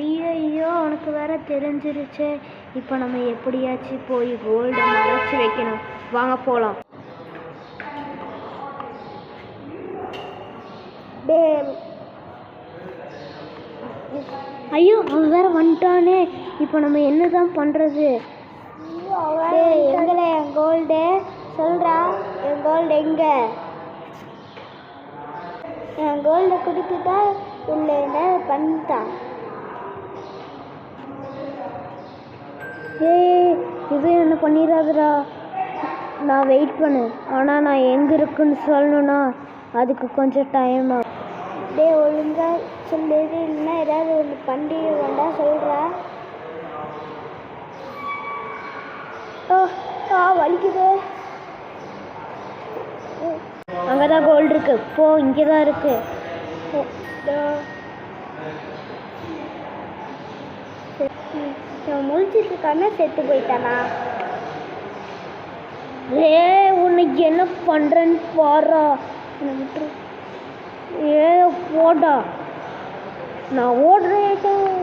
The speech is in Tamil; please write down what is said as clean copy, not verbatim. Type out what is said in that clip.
ஐயோ அவனுக்கு வேற தெரிஞ்சிருச்சே. இப்போ நம்ம எப்படியாச்சும் போய் கோல்டை மறைச்சி வைக்கணும். வாங்க போகலாம். ஐயோ அவன் வேற வந்துட்டானே. இப்போ நம்ம என்ன தான் பண்ணுறது? எங்களை என் கோல்டு சொல்கிறா. என் கோல்டு எங்கே? என் கோல்டை குடிக்கிட்டா இல்லை என்ன பண்ணிட்டான்? இது என்ன பண்ணிடாதுடா. நான் வெயிட் பண்ணு. ஆனால் நான் எங்கே இருக்குன்னு சொல்லணும்னா அதுக்கு கொஞ்சம் டைம் ஆகும். ஒழுங்கா சொல்லிடு, இல்லைன்னா ஏதாவது ஒன்று பண்டிகை வேண்டாம் சொல்கிறா. வலிக்குது. அங்கே தான் கோல்டு இருக்கு. போ, இங்கே தான் இருக்கு. முழிச்சிட்டு இருக்காம செத்து போயிட்டானா? உனக்கு என்ன பண்ணுறேன்னு பாரா. போடா, நான் ஓடுறேன்.